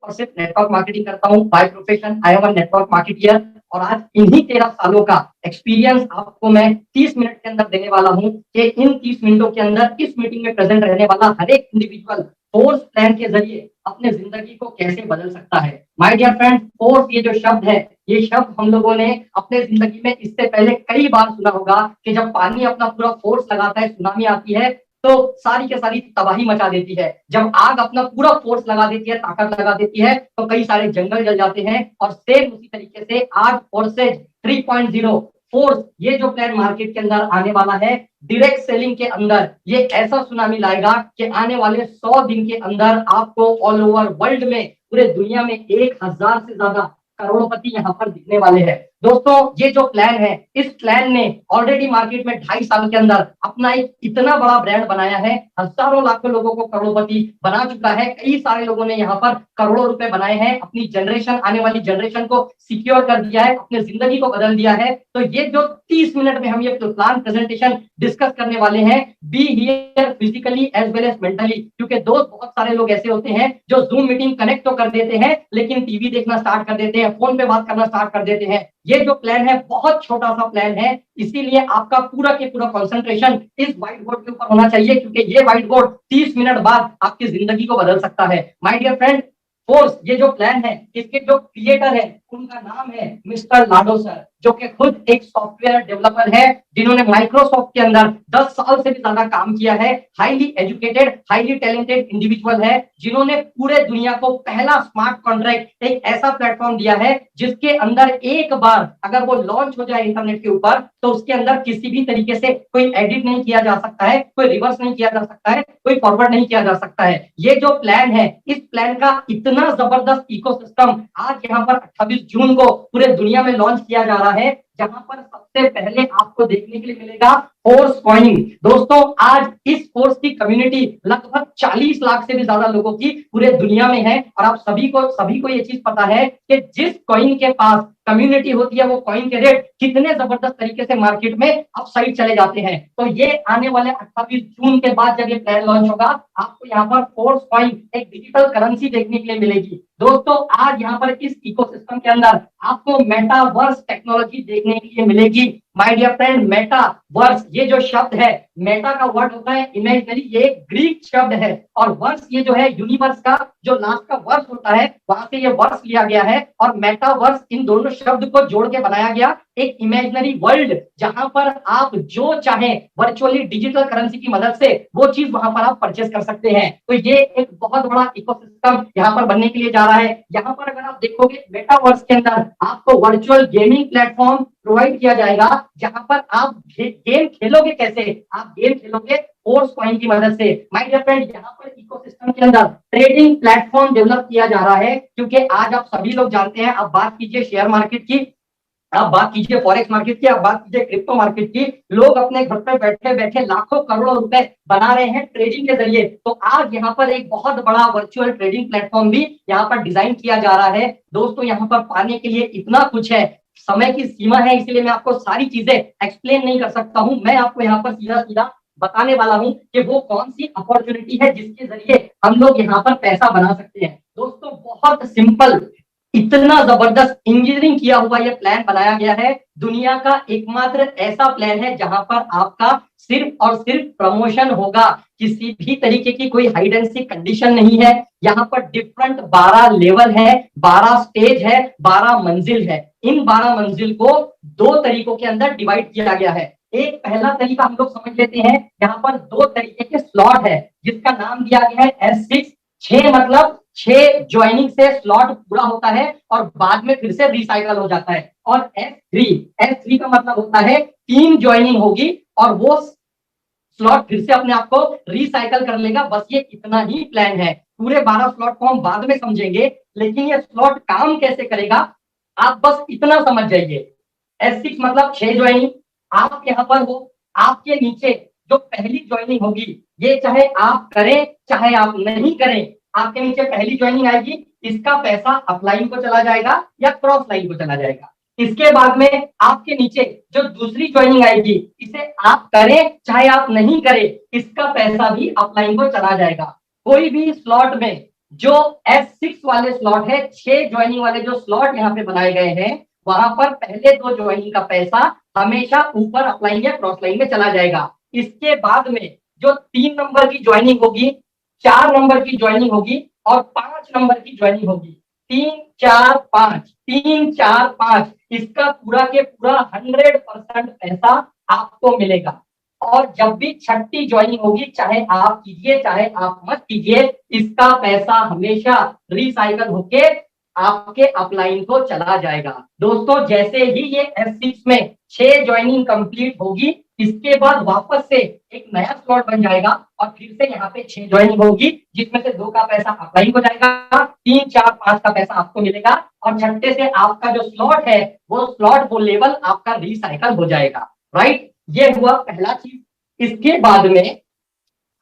और सिर्फ network marketing करता हूँ। By profession I am a network marketeer और आज इन्हीं 13 सालों का एक्सपीरियंस आपको मैं 30 मिनट के अंदर देने वाला हूँ कि इन 30 मिनटों के अंदर इस मीटिंग में प्रेजेंट रहने वाला हर एक इंडिविजुअल फोर्स प्लान के जरिए अपने जिंदगी को कैसे बदल सकता है। माय डियर फ्रेंड, फोर्स ये जो शब्द है, ये शब्द हम लोगों ने अपने जिंदगी में इससे पहले कई बार सुना होगा कि जब पानी अपना पूरा फोर्स लगाता है, सुनामी आती है तो सारी के सारी तबाही मचा देती है। जब आग अपना पूरा फोर्स लगा देती है, ताकत लगा देती है, तो कई सारे जंगल जल जाते हैं। और सेम उसी तरीके से आज फोर्सेज 3.0 फोर्स ये जो प्लान मार्केट के अंदर आने वाला है, डायरेक्ट सेलिंग के अंदर ये ऐसा सुनामी लाएगा कि आने वाले 100 दिन के अंदर आपको ऑल ओवर वर्ल्ड में, पूरे दुनिया में 1000 से ज्यादा करोड़पति यहाँ पर दिखने वाले हैं। दोस्तों, ये जो प्लान है, इस प्लान ने ऑलरेडी मार्केट में 2.5 साल के अंदर अपना एक इतना बड़ा ब्रांड बनाया है, हजारों लाखों लोगों को करोड़पति बना चुका है। कई सारे लोगों ने यहाँ पर करोड़ों रुपए बनाए हैं, अपनी जनरेशन, आने वाली जनरेशन को सिक्योर कर दिया है, अपनी जिंदगी को बदल दिया है। तो ये जो 30 मिनट में हम ये प्लान प्रेजेंटेशन डिस्कस करने वाले हैं, be here physically as well as mentally, क्योंकि दोस्त बहुत सारे लोग ऐसे होते हैं जो जूम मीटिंग कनेक्ट तो कर देते हैं लेकिन टीवी देखना स्टार्ट कर देते हैं, फोन पे बात करना स्टार्ट कर देते हैं। ये जो प्लान है बहुत छोटा सा प्लान है, इसीलिए आपका पूरा के पूरा कंसंट्रेशन इस व्हाइट बोर्ड के ऊपर होना चाहिए, क्योंकि ये व्हाइट बोर्ड 30 मिनट बाद आपकी जिंदगी को बदल सकता है। माय डियर फ्रेंड, फोर्स ये जो प्लान है, इसके जो क्रिएटर है उनका नाम है मिस्टर लाडो सर, जो कि खुद एक सॉफ्टवेयर डेवलपर है, जिन्होंने माइक्रोसॉफ्ट के अंदर 10 साल से भी ज्यादा काम किया है। Highly educated, highly talented individual है, जिन्होंने पूरे दुनिया को पहला स्मार्ट कॉन्ट्रैक्ट, एक ऐसा प्लेटफॉर्म दिया है जिसके अंदर एक बार अगर वो लॉन्च हो जाए इंटरनेट के ऊपर, तो उसके अंदर किसी भी तरीके से कोई एडिट नहीं किया जा सकता है, कोई रिवर्स नहीं किया जा सकता है, कोई फॉरवर्ड नहीं किया जा सकता है। ये जो प्लान है, इस प्लान का इतना जबरदस्त इकोसिस्टम आज यहाँ पर 28 जून को पूरे दुनिया में लॉन्च किया जा रहा है, जहां पर सबसे पहले आपको देखने के लिए मिलेगा फोर्स कॉइन। दोस्तों, आज इस फोर्स की कम्युनिटी लगभग 40 लाख से भी ज्यादा लोगों की पूरे दुनिया में है। और आप सभी को ये चीज पता है कि जिस कॉइन के पास कम्युनिटी होती है, वो कॉइन के रेट कितने जबरदस्त तरीके से मार्केट में अपसाइड चले जाते हैं। तो ये आने वाले 28 जून के बाद जब ये प्लान लॉन्च होगा, आपको यहाँ पर फोर्स कॉइन एक डिजिटल करेंसी देखने के लिए मिलेगी। दोस्तों, आज यहाँ पर इस इकोसिस्टम के अंदर आपको मेटावर्स टेक्नोलॉजी देखने के लिए मिलेगी। माय डियर फ्रेंड, मेटावर्स ये जो शब्द है, मेटा का वर्ड होता है इमेजिनरी, ये एक ग्रीक शब्द है, और वर्स ये जो है यूनिवर्स का जो लास्ट का वर्स होता है, वहां से ये वर्स लिया गया है। और मेटावर्स इन दोनों शब्द को जोड़ के बनाया गया एक इमेजिनरी वर्ल्ड, जहां पर आप जो चाहे वर्चुअली डिजिटल करेंसी की मदद से वो चीज वहां पर आप परचेस कर सकते हैं। तो ये एक बहुत बड़ा इकोसिस्टम यहाँ पर बनने के लिए जा रहा है। यहाँ पर अगर आप देखोगे, मेटावर्स के अंदर आपको वर्चुअल गेमिंग प्लेटफॉर्म प्रोवाइड किया जाएगा, जहां पर आप गेम खेलोगे। कैसे आप गेम खेलोगे? फोर्स कॉइन की मदद से। माय डियर फ्रेंड, यहाँ पर इकोसिस्टम के अंदर ट्रेडिंग प्लेटफॉर्म डेवलप किया जा रहा है, क्योंकि आज आप सभी लोग जानते हैं, आप बात कीजिए शेयर मार्केट की, आप बात कीजिए फॉरेक्स मार्केट की, आप बात कीजिए क्रिप्टो मार्केट की, लोग अपने घर पे बैठे बैठे लाखों करोड़ों रुपए बना रहे हैं ट्रेडिंग के जरिए। तो आज यहाँ पर एक बहुत बड़ा वर्चुअल ट्रेडिंग प्लेटफॉर्म भी यहाँ पर डिजाइन किया जा रहा है। दोस्तों, यहाँ पर पाने के लिए इतना कुछ है, समय की सीमा है, इसलिए मैं आपको सारी चीजें एक्सप्लेन नहीं कर सकता हूं। मैं आपको यहाँ पर सीधा सीधा बताने वाला हूं कि वो कौन सी अपॉर्चुनिटी है जिसके जरिए हम लोग यहाँ पर पैसा बना सकते हैं। दोस्तों, बहुत सिंपल, इतना जबरदस्त इंजीनियरिंग किया हुआ यह प्लान बनाया गया है। दुनिया का एकमात्र ऐसा प्लान है जहां पर आपका सिर्फ और सिर्फ प्रमोशन होगा, किसी भी तरीके की कोई हाइड एंड सीक कंडीशन नहीं है। यहाँ पर डिफरेंट 12 लेवल है, 12 स्टेज है, 12 मंजिल है। इन 12 मंजिल को 2 तरीकों के अंदर डिवाइड किया गया है। एक पहला तरीका हम लोग समझ लेते हैं, यहाँ पर 2 तरीके के स्लॉट है, जिसका नाम दिया गया है S6। 6 मतलब 6 ज्वाइनिंग से स्लॉट पूरा होता है और बाद में फिर से रिसाइकल हो जाता है। और S3 का मतलब होता है 3 ज्वाइनिंग होगी और वो स्लॉट फिर से अपने आप को रिसाइकल कर लेगा। बस ये इतना ही प्लान है। पूरे 12 स्लॉट को हम बाद में समझेंगे, लेकिन ये स्लॉट काम कैसे करेगा आप बस इतना समझ जाइए। S6 मतलब 6 ज्वाइनिंग, आप यहाँ पर हो, आपके नीचे जो पहली ज्वाइनिंग होगी, ये चाहे आप करें चाहे आप नहीं करें, आपके नीचे पहली ज्वाइनिंग आएगी, इसका पैसा अपलाइन को चला जाएगा या क्रॉस लाइन को चला जाएगा। इसके बाद में आपके नीचे जो दूसरी ज्वाइनिंग आएगी, इसे आप करें चाहे आप नहीं करें, इसका पैसा भी अपलाइन को चला जाएगा। कोई भी स्लॉट में जो S6 वाले स्लॉट है, 6 ज्वाइनिंग वाले जो स्लॉट यहाँ पे बनाए गए हैं, वहां पर पहले 2 ज्वाइनिंग का पैसा हमेशा ऊपर अपलाइन या क्रॉस लाइन में चला जाएगा। इसके बाद में जो 3 नंबर की ज्वाइनिंग होगी, 4 नंबर की ज्वाइनिंग होगी और 5 नंबर की ज्वाइनिंग होगी, 3 4 5, 3 4 5, इसका पूरा के पूरा 100% पैसा आपको मिलेगा। और जब भी छठी ज्वाइनिंग होगी, चाहे आप कीजिए चाहे आप मत कीजिए, इसका पैसा हमेशा रिसाइकल होके आपके अपलाइन को चला जाएगा। दोस्तों जैसे ही ये S6 में 6 ज्वाइनिंग कंप्लीट होगी, इसके बाद वापस से एक नया स्लॉट बन जाएगा और फिर से यहाँ पे 6 ज्वाइनिंग होगी, जिसमें से 2 का पैसा अपलाइन हो जाएगा, 3 4 5 का पैसा आपको मिलेगा और छठे से आपका जो स्लॉट है वो स्लॉट वो लेवल आपका रिसाइकल हो जाएगा। राइट, ये हुआ पहला चीज। इसके बाद में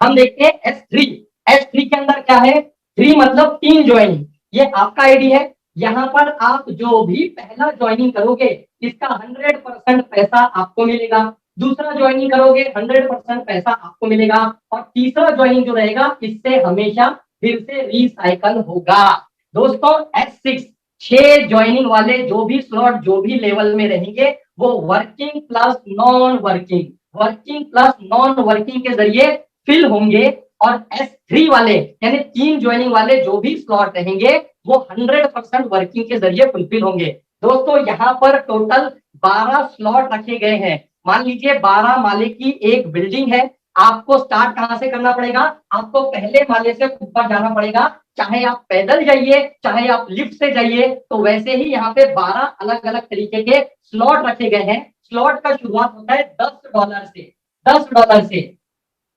हम देखते हैं S3। S3 के अंदर क्या है? 3 मतलब 3 ज्वाइनिंग, ये आपका आईडी है। यहाँ पर आप जो भी पहला ज्वाइनिंग करोगे, इसका 100% पैसा आपको मिलेगा। दूसरा ज्वाइनिंग करोगे, 100% पैसा आपको मिलेगा और तीसरा ज्वाइनिंग जो रहेगा, इससे हमेशा फिर से रिसाइकल होगा। दोस्तों S6 6 ज्वाइनिंग वाले जो भी स्लॉट जो भी लेवल में रहेंगे, वो working plus non working, working plus non working के जरिए फिल होंगे और S3 वाले यानी 3 ज्वाइनिंग वाले जो भी स्लॉट रहेंगे, वो 100% वर्किंग के जरिए फुलफिल होंगे। दोस्तों यहाँ पर टोटल 12 स्लॉट रखे गए हैं। मान लीजिए 12 माले की एक बिल्डिंग है, आपको स्टार्ट कहां से करना पड़ेगा? आपको पहले माले से ऊपर जाना पड़ेगा, चाहे आप पैदल जाइए चाहे आप लिफ्ट से जाइए। तो वैसे ही यहाँ पे 12 अलग अलग तरीके के स्लॉट रखे गए हैं। स्लॉट का शुरुआत होता है $10 से, $10 से,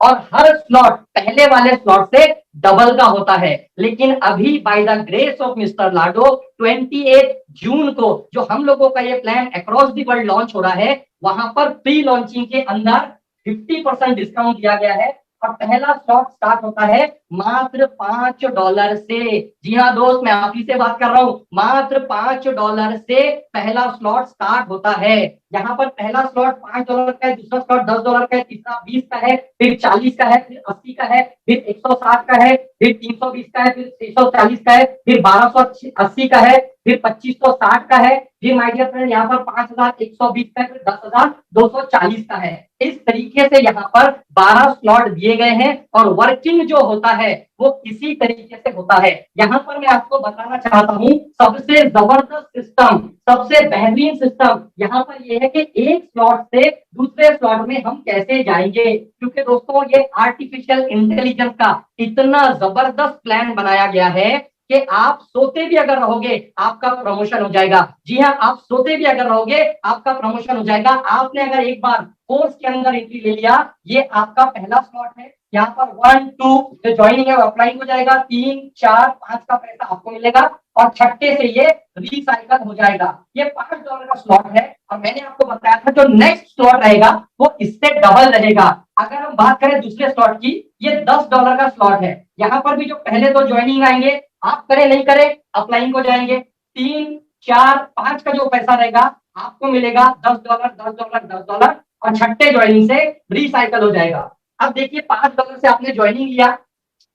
और हर स्लॉट पहले वाले स्लॉट से डबल का होता है। लेकिन अभी by the grace of mister लाडो 28 जून को जो हम लोगों का ये plan across the world launch हो रहा है, वहां पर प्री लॉन्चिंग के अंदर 50% डिस्काउंट दिया गया है और पहला स्लॉट स्टार्ट होता है मात्र $5 से। जी हाँ दोस्त, मैं आप ही से बात कर रहा हूँ, मात्र $5 से पहला स्लॉट स्टार्ट होता है। यहाँ पर पहला स्लॉट $5 का है, दूसरा स्लॉट $10 का है, तीसरा 20 का है, फिर 40 का है, फिर 80 का है, फिर 160 का है, फिर 320 का है, फिर 640 का है, फिर 1280 का है, फिर 2560 का है, फिर माय डियर फ्रेंड यहाँ पर 5120 का है, फिर 10240 का है। इस तरीके से यहाँ पर 12 स्लॉट दिए गए हैं और वर्किंग जो होता है वो इसी तरीके से होता है। यहाँ पर मैं आपको बताना चाहता हूँ सबसे जबरदस्त सिस्टम, सबसे बेहतरीन सिस्टम यहाँ पर यह है कि एक स्लॉट से दूसरे स्लॉट में हम कैसे जाएंगे, क्योंकि दोस्तों ये आर्टिफिशियल इंटेलिजेंस का इतना जबरदस्त प्लान बनाया गया है कि आप सोते भी अगर रहोगे आपका प्रमोशन हो जाएगा। जी हाँ, आप सोते भी अगर रहोगे आपका प्रमोशन हो जाएगा। आपने अगर एक बार कोर्स के अंदर एंट्री ले लिया, ये आपका पहला स्लॉट है, यहाँ पर 1 2 जो ज्वाइनिंग है वो अप्लाई हो जाएगा, 3 4 5 का पैसा आपको मिलेगा और छठे से ये रिसाइकल हो जाएगा। ये $5 का स्लॉट है और मैंने आपको बताया था जो नेक्स्ट स्लॉट रहेगा वो इससे डबल रहेगा। अगर हम बात करें दूसरे स्लॉट की, ये $10 का स्लॉट है। यहाँ पर भी जो पहले 2 ज्वाइनिंग आएंगे, आप करें नहीं करें अपलाइन को जाएंगे, 3 4 5 का जो पैसा रहेगा आपको मिलेगा $10 $10 $10 और छठे ज्वाइनिंग से रिसाइकल हो जाएगा। अब देखिए $5 से आपने ज्वाइनिंग लिया,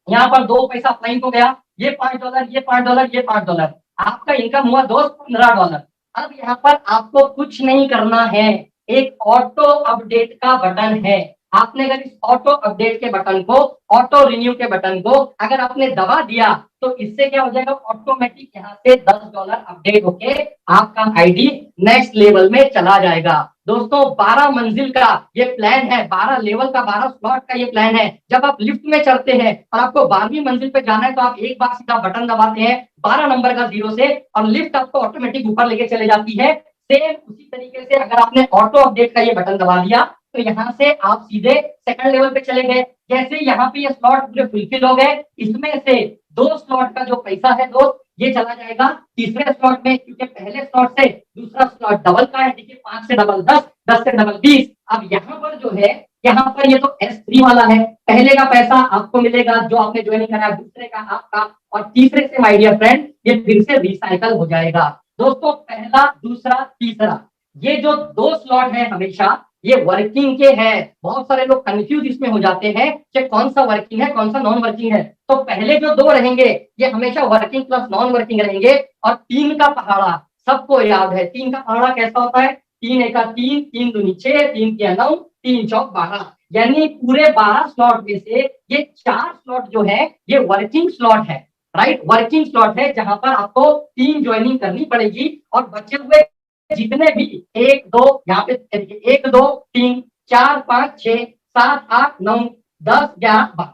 यहाँ पर 2 पैसा अपलाइन को गया, ये $5 ये $5 ये $5, आपका इनकम हुआ दोस्त $15। अब यहाँ पर आपको कुछ नहीं करना है, एक ऑटो अपडेट का बटन है। आपने अगर इस ऑटो अपडेट के बटन को, ऑटो रिन्यू के बटन को अगर आपने दबा दिया, तो इससे क्या हो जाएगा, ऑटोमेटिक यहाँ से $10 अपडेट होके आपका आईडी नेक्स्ट लेवल में चला जाएगा। दोस्तों 12 मंजिल का ये प्लान है, 12 लेवल का, 12 स्लॉट का ये प्लान है। जब आप लिफ्ट में चढ़ते हैं और आपको 12वीं मंजिल पे जाना है, तो आप एक बार सीधा बटन दबाते हैं 12 नंबर का 0 से और लिफ्ट आपको ऑटोमेटिक ऊपर लेके चले जाती है। सेम उसी तरीके से अगर आपने ऑटो अपडेट का ये बटन दबा दिया, तो यहाँ से आप सीधे सेकंड लेवल पे चले गए। जैसे यहाँ पे ये स्लॉट पूरे फुलफिल हो गए, इसमें से 2 स्लॉट का जो पैसा है दोस्त ये चला जाएगा तीसरे स्लॉट में, क्योंकि पहले स्लॉट से दूसरा स्लॉट डबल का है। देखिए 5 से डबल 10, 10 से डबल 20। अब यहाँ पर जो है, यहाँ पर ये तो S3 वाला है, पहले का पैसा आपको मिलेगा जो आपने ज्वाइनिंग करा, दूसरे का आपका, और तीसरे से माय डियर फ्रेंड ये फिर से रिसाइकल हो जाएगा। दोस्तों पहला दूसरा तीसरा ये जो 2 स्लॉट है हमेशा ये वर्किंग के हैं। बहुत सारे लोग कंफ्यूज इसमें हो जाते हैं कि कौन सा वर्किंग है कौन सा नॉन वर्किंग है। तो पहले जो दो रहेंगे ये हमेशा वर्किंग प्लस नॉन वर्किंग रहेंगे। और तीन का पहाड़ा सबको याद है, तीन का पहाड़ा कैसा होता है, तीन एका तीन, तीन दूनी छह, तीन तिया नौ, तीन चौक 12। यानी पूरे 12 स्लॉट में से ये 4 स्लॉट जो है ये वर्किंग स्लॉट है, राइट, वर्किंग स्लॉट है जहां पर आपको तीन ज्वाइनिंग करनी पड़ेगी। और बचे हुए जितने भी एक दो यहाँ पे एक दो तीन चार पांच छह सात आठ नौ 10 11 12,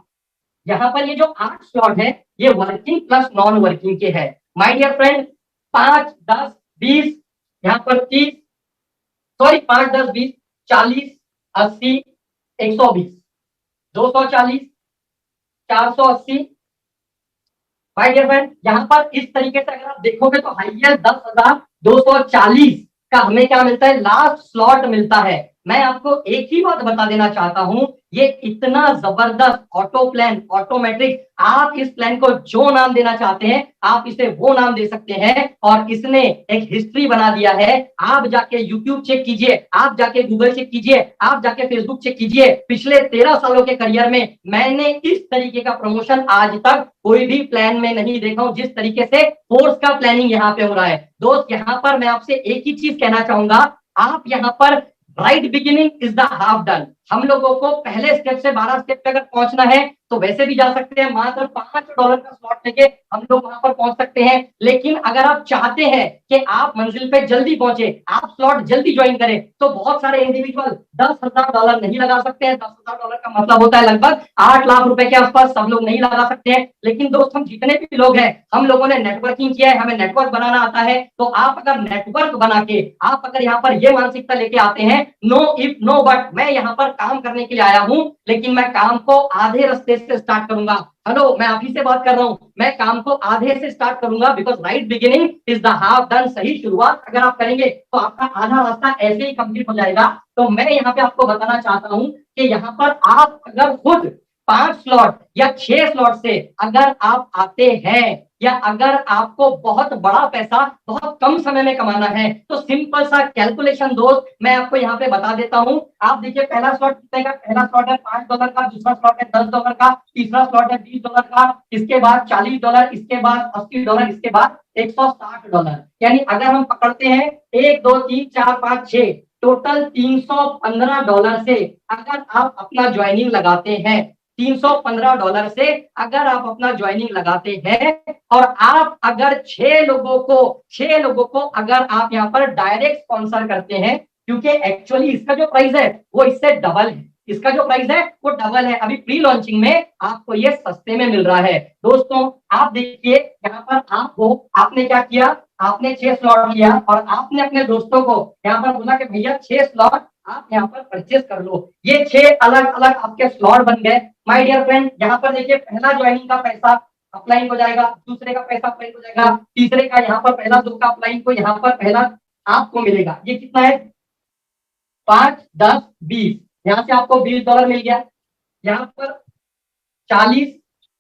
यहाँ पर ये जो 8 स्लॉट है ये वर्किंग प्लस नॉन वर्किंग के हैं। माय डियर फ्रेंड, 5 10 20, यहाँ पर 30, सॉरी 5 10 20 40 80 120 240 480। माय डियर फ्रेंड, यहाँ पर इस तरीके से अगर आप देखोगे तो हाइयर 10,240 का हमें क्या मिलता है, लास्ट स्लॉट मिलता है। मैं आपको एक ही बात बता देना चाहता हूं, ये इतना जबरदस्त ऑटो प्लान ऑटोमेटिक, आप इस प्लान को जो नाम देना चाहते हैं आप इसे वो नाम दे सकते हैं। और इसने एक हिस्ट्री बना दिया है। आप जाके यूट्यूब चेक कीजिए, आप जाके गूगल चेक कीजिए, आप जाके फेसबुक चेक कीजिए, पिछले 13 सालों के करियर में मैंने इस तरीके का प्रमोशन आज तक कोई भी प्लान में नहीं देखा हूं जिस तरीके से फोर्स का प्लानिंग यहाँ पे हो रहा है। दोस्त यहाँ पर मैं आपसे एक ही चीज कहना चाहूंगा, आप यहाँ पर right beginning is the half done. हम लोगों को पहले स्टेप से 12 स्टेप पे अगर पहुंचना है तो वैसे भी जा सकते हैं, मात्र $5 का स्लॉट लेके हम लोग वहां पर पहुंच सकते हैं। लेकिन अगर आप चाहते हैं कि आप मंजिल पे जल्दी पहुंचे, आप स्लॉट जल्दी ज्वाइन करें, तो बहुत सारे इंडिविजुअल $10,000 नहीं लगा सकते हैं। $10,000 का मतलब होता है लगभग 8 लाख रुपए के आसपास, सब लोग नहीं लगा सकते हैं। लेकिन दोस्त हम जितने भी लोग हैं हम लोगों ने नेटवर्किंग किया है, हमें नेटवर्क बनाना आता है। तो आप अगर नेटवर्क बना के आप अगर यहाँ पर ये मानसिकता लेके आते हैं, नो इफ नो बट, मैं यहाँ पर काम करने के लिए आया हूं लेकिन मैं काम को आधे रास्ते से स्टार्ट करूंगा। हेलो, मैं आप ही से बात कर रहा हूं, मैं काम को आधे से स्टार्ट करूंगा, because right beginning is the half done. सही शुरुआत अगर आप करेंगे तो आपका आधा रास्ता ऐसे ही कंप्लीट हो जाएगा। तो मैं यहाँ पे आपको बताना चाहता हूं कि यहाँ पर आप अगर खुद 5 स्लॉट या 6 स्लॉट से अगर आप आते हैं, या अगर आपको बहुत बड़ा पैसा बहुत कम समय में कमाना है, तो सिंपल सा कैलकुलेशन दोस्त मैं आपको यहाँ पे बता देता हूँ। आप देखिए पहला स्लॉट कितने का, पहला स्लॉट है $5 का, दूसरा स्लॉट है $10 का, तीसरा स्लॉट है $20 का, इसके बाद $40, इसके बाद $80, इसके बाद $160। यानी अगर हम पकड़ते हैं 1 2 3 4 5 6, टोटल $315 से अगर आप अपना ज्वाइनिंग लगाते हैं, $315 से अगर आप अपना ज्वाइनिंग लगाते हैं, और आप अगर 6 लोगों को अगर आप यहाँ पर डायरेक्ट स्पॉन्सर करते हैं, क्योंकि एक्चुअली इसका जो प्राइस है वो इससे डबल है, इसका जो प्राइस है वो डबल है। अभी प्री लॉन्चिंग में आपको ये सस्ते में मिल रहा है। दोस्तों आप देखिए यहाँ पर आपको, आपने क्या किया, आपने 6 स्लॉट लिया और आपने अपने दोस्तों को यहाँ पर बोला कि भैया 6 स्लॉट आप यहाँ पर परचेस कर लो। ये 6 अलग अलग आपके स्लॉट बन गए। माय डियर फ्रेंड, यहाँ पर देखिए पहला ज्वाइनिंग का पैसा अपलाइन हो जाएगा, दूसरे का पैसा अपलाइन हो जाएगा, तीसरे का यहाँ पर पहला दो का अपलाइन को यहाँ पर पहला आपको मिलेगा। ये कितना है, 5 10 20, यहाँ से आपको $20 मिल गया। यहाँ पर 40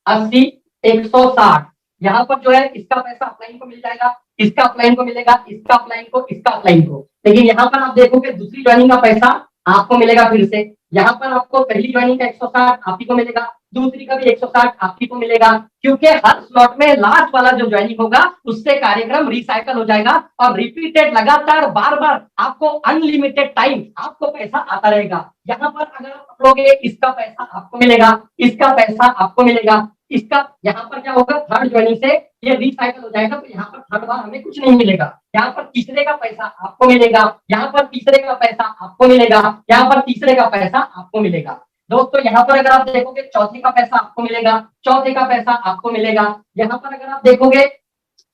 80 160, यहाँ पर जो है इसका पैसा अपलाइन को मिल जाएगा, इसका अपलाइन को मिलेगा, इसका अपलाइन को, इसका अपलाइन को। लेकिन यहाँ पर आप देखोगे दूसरी ज्वाइनिंग का पैसा आपको मिलेगा फिर से। यहाँ पर आपको पहली ज्वाइनिंग का 160 आप ही को मिलेगा, दूसरी का भी 160 आप ही को मिलेगा, क्योंकि हर स्लॉट में लास्ट वाला जो ज्वाइनिंग होगा उससे कार्यक्रम रिसाइकल हो जाएगा और रिपीटेड लगातार बार बार आपको अनलिमिटेड टाइम आपको पैसा आता रहेगा। यहाँ पर अगर आप पकड़ोगे इसका पैसा आपको मिलेगा, इसका पैसा आपको मिलेगा, इसका यहाँ पर क्या होगा, थर्ड ज्वाइनिंग से ये रिसाइकल हो जाएगा, तो यहाँ पर थर्ड बार हमें कुछ नहीं मिलेगा। यहाँ पर तीसरे का पैसा आपको मिलेगा, यहाँ पर तीसरे का पैसा आपको मिलेगा, यहाँ पर तीसरे का पैसा आपको मिलेगा। दोस्तों यहाँ पर अगर आप देखोगे चौथे का पैसा आपको मिलेगा, चौथे का पैसा आपको मिलेगा। यहाँ पर अगर आप देखोगे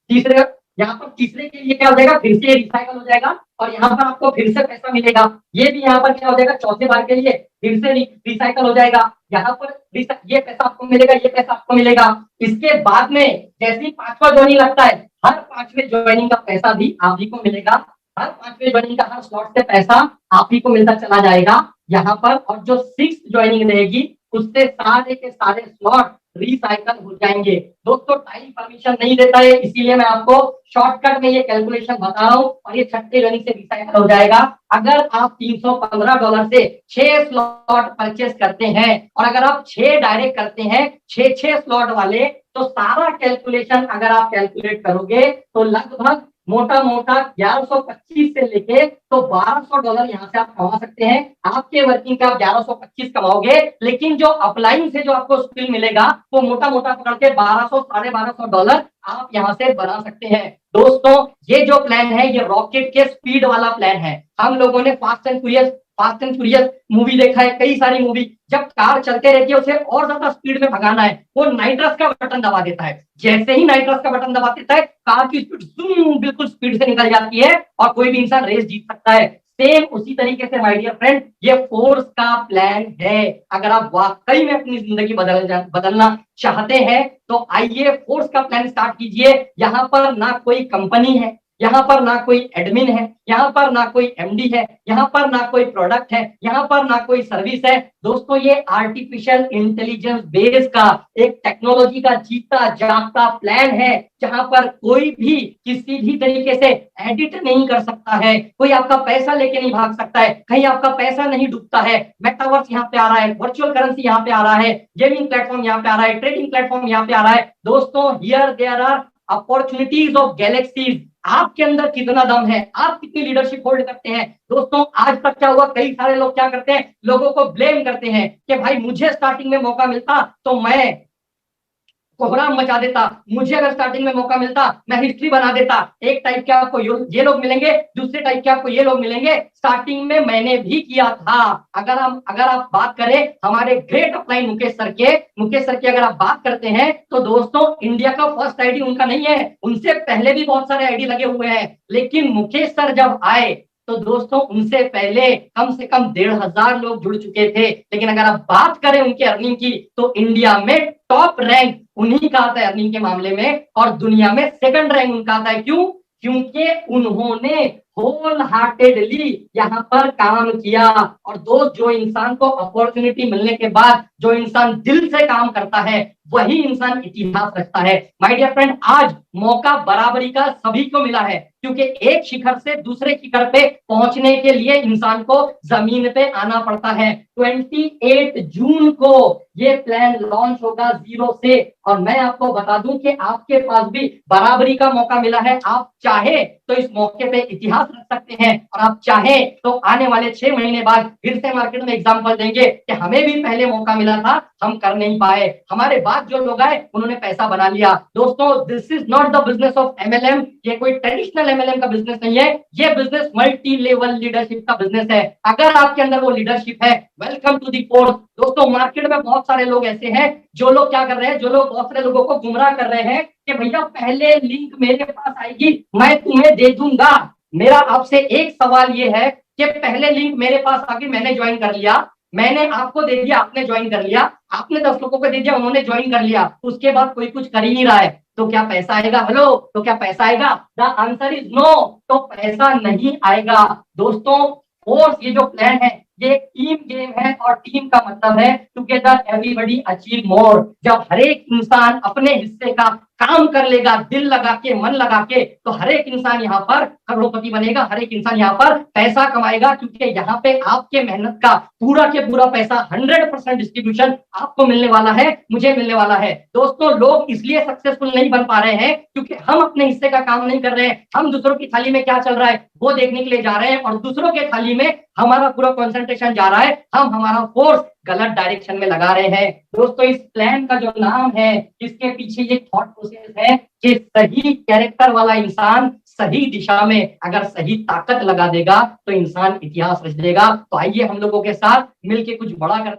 तीसरे, यहाँ पर तीसरे के लिए क्या हो जाएगा, फिर से रिसाइकल हो जाएगा और यहाँ पर आपको फिर से पैसा मिलेगा। ये भी यहाँ पर क्या हो जाएगा, चौथे बार के लिए फिर से रिसाइकल हो जाएगा। यहाँ पर ये पैसा आपको मिलेगा, ये पैसा आपको मिलेगा। इसके बाद में जैसे ही 5वां ज्वाइनिंग लगता है, हर 5वें ज्वाइनिंग का पैसा भी आप ही को मिलेगा, हर 5वें ज्वाइनिंग का हर स्लॉट से पैसा आप ही को मिलता चला जाएगा यहाँ पर। और जो 6th ज्वाइनिंग रहेगी उससे सारे के सारे स्लॉट रिसाइकल हो जाएंगे। दोस्तों टाइम परमिशन नहीं देता है, इसीलिए मैं आपको शॉर्टकट में ये कैलकुलेशन बता रहा हूँ और ये छठे गणित से रिसाइकल हो जाएगा। अगर आप $315 से 6 स्लॉट परचेस करते हैं और अगर आप 6 डायरेक्ट करते हैं, 6 स्लॉट वाले, तो सारा कैलकुलेशन अगर आप कैलकुलेट करोगे तो लगभग मोटा मोटा 1125 से लेके तो $1200 यहाँ से आप कमा सकते हैं। आपके वर्किंग का 1125 कमाओगे, लेकिन जो अपलाइन से जो आपको स्किल मिलेगा वो मोटा मोटा पकड़ के 1200 $1250 आप यहाँ से बना सकते हैं। दोस्तों ये जो प्लान है ये रॉकेट के स्पीड वाला प्लान है। हम लोगों ने फास्ट एंड फ्यूरियस मूवी देखा है, कई सारी मूवी। जब कार चलते रहती है उसे और ज्यादा स्पीड में भगाना है, वो नाइट्रस का बटन दबा देता है। जैसे ही नाइट्रस का बटन दबा देता है कार की स्पीड बिल्कुल स्पीड से निकल जाती है और कोई भी इंसान रेस जीत सकता है। सेम उसी तरीके से माय डियर फ्रेंड ये फोर्स का प्लान है। अगर आप वाकई में अपनी जिंदगी बदलना चाहते हैं तो आइए फोर्स का प्लान स्टार्ट कीजिए। यहाँ पर ना कोई कंपनी है, यहाँ पर ना कोई एडमिन है, यहाँ पर ना कोई एमडी है, यहाँ पर ना कोई प्रोडक्ट है, यहाँ पर ना कोई सर्विस है। दोस्तों ये आर्टिफिशियल इंटेलिजेंस बेस का एक टेक्नोलॉजी का जीता जागता प्लान है, जहां पर कोई भी किसी भी तरीके से एडिट नहीं कर सकता है, कोई आपका पैसा लेके नहीं भाग सकता है, कहीं आपका पैसा नहीं डूबता है। मेटावर्स यहाँ पे आ रहा है, वर्चुअल करेंसी यहाँ पे आ रहा है, गेमिंग प्लेटफॉर्म यहाँ पे आ रहा है, ट्रेडिंग प्लेटफॉर्म यहाँ पे आ रहा है। दोस्तों here there are opportunities of galaxies. आपके अंदर कितना दम है, आप कितनी लीडरशिप होल्ड करते हैं। दोस्तों आज तक क्या हुआ, कई सारे लोग क्या करते हैं, लोगों को ब्लेम करते हैं कि भाई मुझे स्टार्टिंग में मौका मिलता तो मैं कोहराम मचा देता, मुझे अगर स्टार्टिंग में मौका मिलता मैं हिस्ट्री बना देता। एक टाइप के आपको ये लोग मिलेंगे, दूसरे टाइप के आपको ये लोग मिलेंगे, स्टार्टिंग में मैंने भी किया था। अगर आप बात करें हमारे ग्रेट अपलाइन मुकेश सर की अगर आप बात करते हैं तो दोस्तों इंडिया का फर्स्ट आईडी उनका नहीं है, उनसे पहले भी बहुत सारे आईडी लगे हुए हैं। लेकिन मुकेश सर जब आए तो दोस्तों उनसे पहले कम से कम 1500 लोग जुड़ चुके थे। लेकिन अगर आप बात करें उनके अर्निंग की तो इंडिया में टॉप रैंक उन्हीं का आता है अर्निंग के मामले में, और दुनिया में सेकंड रैंक उनका आता है। क्यों? क्योंकि उन्होंने होल हार्टेडली यहाँ पर काम किया। और दोस्त जो इंसान को अपॉर्चुनिटी मिलने के बाद जो इंसान दिल से काम करता है वही इंसान इतिहास रचता है। माय डियर फ्रेंड आज मौका बराबरी का सभी को मिला है, क्योंकि एक शिखर से दूसरे शिखर पे पहुंचने के लिए इंसान को जमीन पे आना पड़ता है। 28 जून को ये प्लान लॉन्च होगा 0 से, और मैं आपको बता दूं कि आपके पास भी बराबरी का मौका मिला है। आप चाहे तो इस मौके पे इतिहास रख सकते हैं, और आप चाहे तो आने वाले 6 महीने बाद फिर से मार्केट में एग्जाम्पल देंगे कि हमें भी पहले मौका मिला था, हम कर नहीं पाए, हमारे बाद जो लोग आए उन्होंने पैसा बना लिया। दोस्तों this is not the business of MLM, ये कोई ट्रेडिशनल एमएलएम का बिजनेस नहीं है, ये बिजनेस मल्टी लेवल लीडरशिप का बिजनेस है। अगर आपके अंदर वो लीडरशिप है, वेलकम टू दी फोर्स। दोस्तों मार्केट में बहुत सारे लोग ऐसे हैं जो लोग क्या कर रहे हैं, जो लोग बहुत सारे लोगों को गुमराह कर रहे हैं कि भैया पहले लिंक मेरे पास आएगी मैं तुम्हें दे दूंगा। मेरा आपसे एक सवाल ये है कि पहले लिंक मेरे पास आ गई, मैंने ज्वाइन कर लिया, मैंने आपको दे दिया, आपने ज्वाइन कर लिया, आपने 10 लोगों को दे दिया, उन्होंने ज्वाइन कर लिया, उसके बाद कोई कुछ कर ही नहीं रहा है, तो क्या पैसा आएगा? हेलो, तो क्या पैसा आएगा? द आंसर इज नो, तो पैसा नहीं आएगा। दोस्तों फोर्स ये जो प्लान है ये टीम गेम है, और टीम का मतलब है टुगेदर एवरीबॉडी अचीव मोर। जब हर एक इंसान अपने हिस्से का काम कर लेगा, दिल लगा के, मन लगा के, तो हर एक इंसान यहाँ पर करोड़पति बनेगा, हर एक इंसान यहाँ पर पैसा कमाएगा, क्योंकि यहाँ पे आपके मेहनत का पूरा के पूरा पैसा 100% डिस्ट्रीब्यूशन आपको मिलने वाला है, मुझे मिलने वाला है। दोस्तों लोग इसलिए सक्सेसफुल नहीं बन पा रहे हैं क्योंकि हम अपने हिस्से का काम नहीं कर रहे हैं, हम दूसरों की थाली में क्या चल रहा है वो देखने के लिए जा रहे हैं, और दूसरों के थाली में हमारा पूरा कंसंट्रेशन जा रहा है, हम हमारा फोर्स गलत डायरेक्शन में लगा रहे हैं। दोस्तों इस प्लान का जो नाम है, इसके पीछे ये थॉट प्रोसेस है कि सही कैरेक्टर वाला इंसान सही दिशा में अगर सही ताकत लगा देगा तो इंसान इतिहास रच देगा। तो आइए हम लोगों के साथ मिलके कुछ बड़ा कर